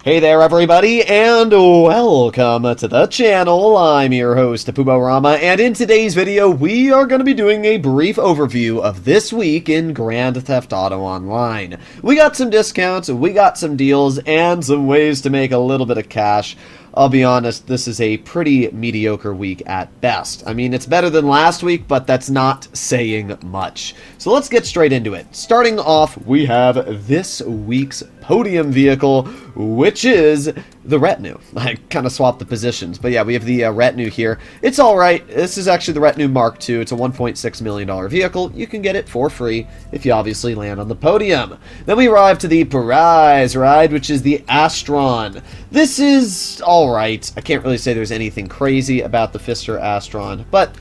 Hey there everybody, and welcome to the channel. I'm your host, Puborama, and in today's video, we are going to be doing a brief overview of this week in Grand Theft Auto Online. We got some discounts, we got some deals, and some ways to make a little bit of cash. I'll be honest, this is a pretty mediocre week at best. I mean, it's better than last week, but that's not saying much. So let's get straight into it. Starting off, we have this week's Podium vehicle, which is the Retinue. I kind of swapped the positions, but yeah, we have the Retinue here. It's alright. This is actually the Retinue Mark II. It's a $1.6 million vehicle. You can get it for free if you obviously land on the Podium. Then we arrive to the prize ride, which is the Astron. This is alright. I can't really say there's anything crazy about the Fister Astron, but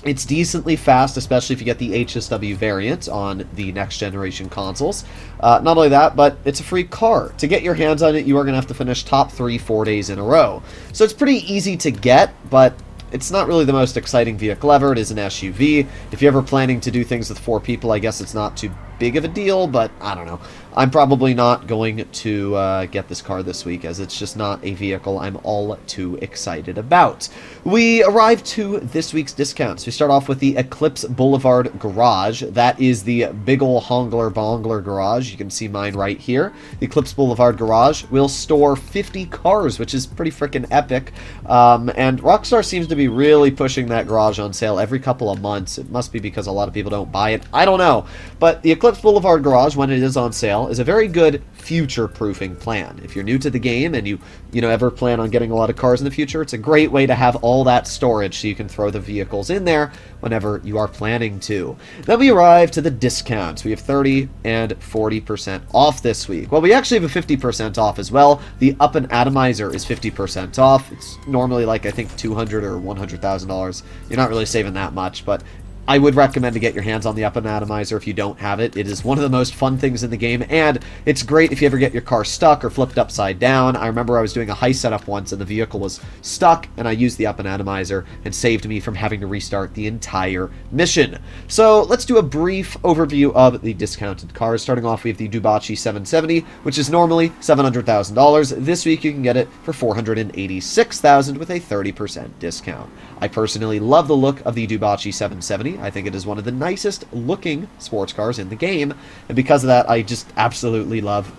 it's decently fast, especially if you get the HSW variant on the next generation consoles. Not only that, but it's a free car. To get your hands on it, you are going to have to finish top 3 4 days in a row. So it's pretty easy to get, but it's not really the most exciting vehicle ever. It is an SUV. If you're ever planning to do things with 4 people, I guess it's not too big of a deal, but I don't know. I'm probably not going to get this car this week, as it's just not a vehicle I'm all too excited about. We arrive to this week's discounts. We start off with the Eclipse Boulevard Garage. That is the big ol' Hongler Bongler garage. You can see mine right here. The Eclipse Boulevard Garage will store 50 cars, which is pretty freaking epic. And Rockstar seems to be really pushing that garage on sale every couple of months. It must be because a lot of people don't buy it. I don't know. But the Eclipse Boulevard Garage, when it is on sale, is a very good future-proofing plan. If you're new to the game and you ever plan on getting a lot of cars in the future, it's a great way to have all that storage so you can throw the vehicles in there whenever you are planning to. Then we arrive to the discounts. We have 30 and 40% off this week. Well, we actually have a 50% off as well. The Up and Atomizer is 50% off. It's normally like, I think, $200,000 or $100,000. You're not really saving that much, but I would recommend to get your hands on the Up and Atomizer if you don't have it. It is one of the most fun things in the game, and it's great if you ever get your car stuck or flipped upside down. I remember I was doing a heist setup once, and the vehicle was stuck, and I used the Up and Atomizer, and saved me from having to restart the entire mission. So let's do a brief overview of the discounted cars. Starting off, we have the Dubachi 770, which is normally $700,000. This week, you can get it for $486,000 with a 30% discount. I personally love the look of the Dubachi 770. I think it is one of the nicest looking sports cars in the game, and because of that, I just absolutely love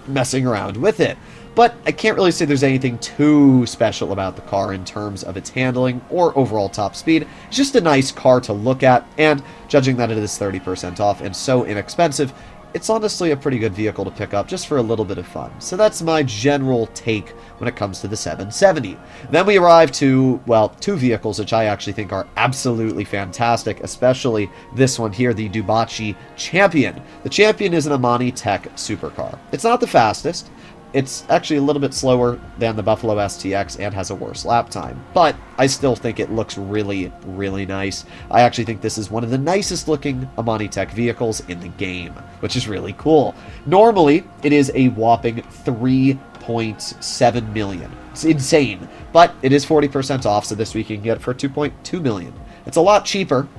messing around with it. But I can't really say there's anything too special about the car in terms of its handling or overall top speed. It's just a nice car to look at, and judging that it is 30% off and so inexpensive, it's honestly a pretty good vehicle to pick up just for a little bit of fun. So that's my general take when it comes to the 770. Then we arrive to, well, 2 vehicles which I actually think are absolutely fantastic, especially this one here, the Dubachi Champion. The Champion is an Amani Tech supercar. It's not the fastest. It's actually a little bit slower than the Buffalo STX and has a worse lap time, but I still think it looks really, really nice. I actually think this is one of the nicest looking Amani Tech vehicles in the game, which is really cool. Normally, it is a whopping $3.7 million. It's insane, but it is 40% off, so this week you can get it for $2.2 million. It's a lot cheaper.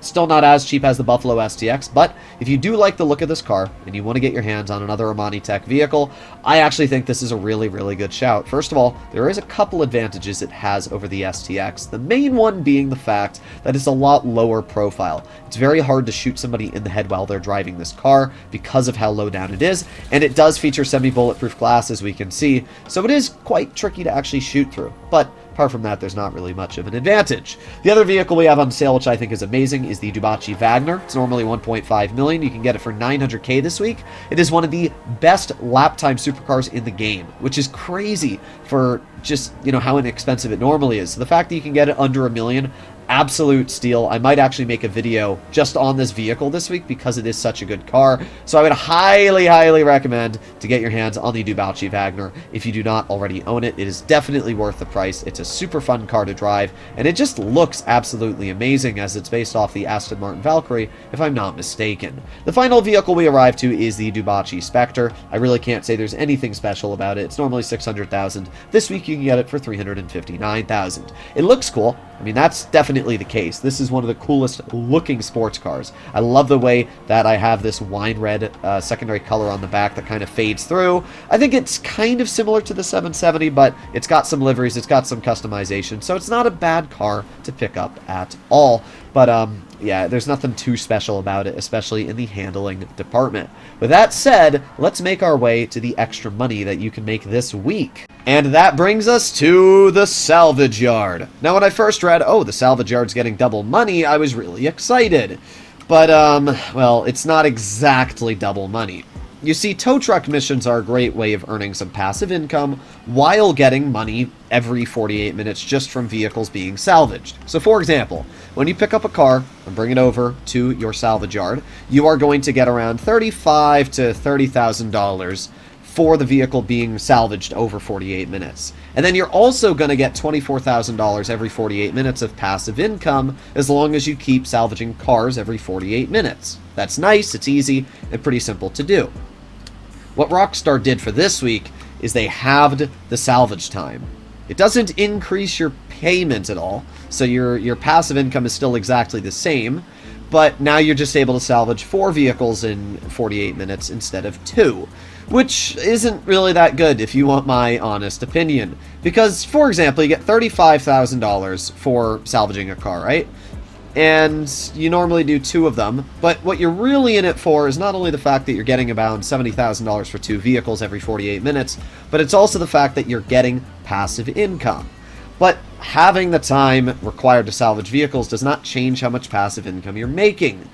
Still not as cheap as the Buffalo STX, but if you do like the look of this car and you want to get your hands on another Amani Tech vehicle, I actually think this is a really, really good shout. First of all, there is a couple advantages it has over the STX, the main one being the fact that it's a lot lower profile. It's very hard to shoot somebody in the head while they're driving this car because of how low down it is, and it does feature semi-bulletproof glass, as we can see, so it is quite tricky to actually shoot through, but apart from that, there's not really much of an advantage. The other vehicle we have on sale, which I think is amazing, is the Dubachi Wagner. It's normally $1.5 million. You can get it for $900K this week. It is one of the best lap time supercars in the game, which is crazy for just, how inexpensive it normally is. So the fact that you can get it under $1 million, absolute steal. I might actually make a video just on this vehicle this week because it is such a good car. So I would highly, highly recommend to get your hands on the Dubachi Wagner if you do not already own it. It is definitely worth the price. It's a super fun car to drive, and it just looks absolutely amazing as it's based off the Aston Martin Valkyrie, if I'm not mistaken. The final vehicle we arrive to is the Dubachi Spectre. I really can't say there's anything special about it. It's normally $600,000. This week you can get it for $359,000. It looks cool. I mean, that's definitely the case. This is one of the coolest looking sports cars. I love the way that I have this wine red secondary color on the back that kind of fades through. I think it's kind of similar to the 770, but it's got some liveries, it's got some customization, so it's not a bad car to pick up at all. But, yeah, there's nothing too special about it, especially in the handling department. With that said, let's make our way to the extra money that you can make this week. And that brings us to the salvage yard. Now, when I first read, oh, the salvage yard's getting double money, I was really excited. But, well, it's not exactly double money. You see, tow truck missions are a great way of earning some passive income while getting money every 48 minutes just from vehicles being salvaged. So, for example, when you pick up a car and bring it over to your salvage yard, you are going to get around $35,000 to $30,000 for the vehicle being salvaged over 48 minutes. And then you're also going to get $24,000 every 48 minutes of passive income as long as you keep salvaging cars every 48 minutes. That's nice, it's easy, and pretty simple to do. What Rockstar did for this week is they halved the salvage time. It doesn't increase your payment at all, so your passive income is still exactly the same, but now you're just able to salvage 4 vehicles in 48 minutes instead of 2. Which isn't really that good if you want my honest opinion. Because, for example, you get $35,000 for salvaging a car, right? And you normally do 2 of them, but what you're really in it for is not only the fact that you're getting about $70,000 for 2 vehicles every 48 minutes, but it's also the fact that you're getting passive income. But having the time required to salvage vehicles does not change how much passive income you're making.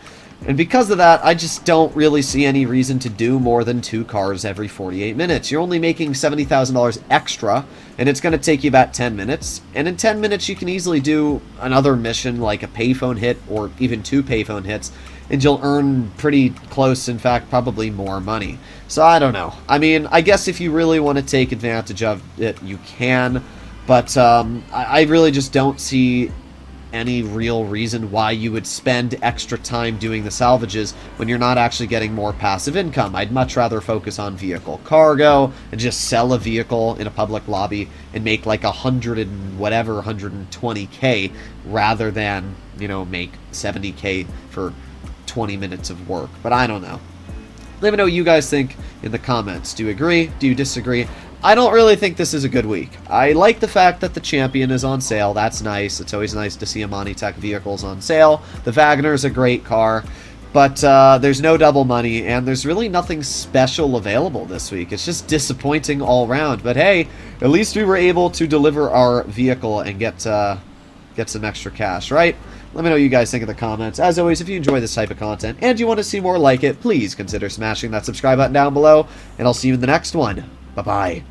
And because of that, I just don't really see any reason to do more than 2 cars every 48 minutes. You're only making $70,000 extra, and it's going to take you about 10 minutes. And in 10 minutes, you can easily do another mission like a payphone hit or even 2 payphone hits, and you'll earn pretty close, in fact, probably more money. So I don't know. I mean, I guess if you really want to take advantage of it, you can. But I really just don't see any real reason why you would spend extra time doing the salvages when you're not actually getting more passive income. I'd much rather focus on vehicle cargo and just sell a vehicle in a public lobby and make like 120K rather than, you know, make 70K for 20 minutes of work. But I don't know. Let me know what you guys think in the comments. Do you agree? Do you disagree? I don't really think this is a good week. I like the fact that the Champion is on sale. That's nice. It's always nice to see Amani Tech vehicles on sale. The Wagoner is a great car, but there's no double money, and there's really nothing special available this week. It's just disappointing all around. But hey, at least we were able to deliver our vehicle and get some extra cash, right? Let me know what you guys think in the comments. As always, if you enjoy this type of content and you want to see more like it, please consider smashing that subscribe button down below, and I'll see you in the next one. Bye-bye.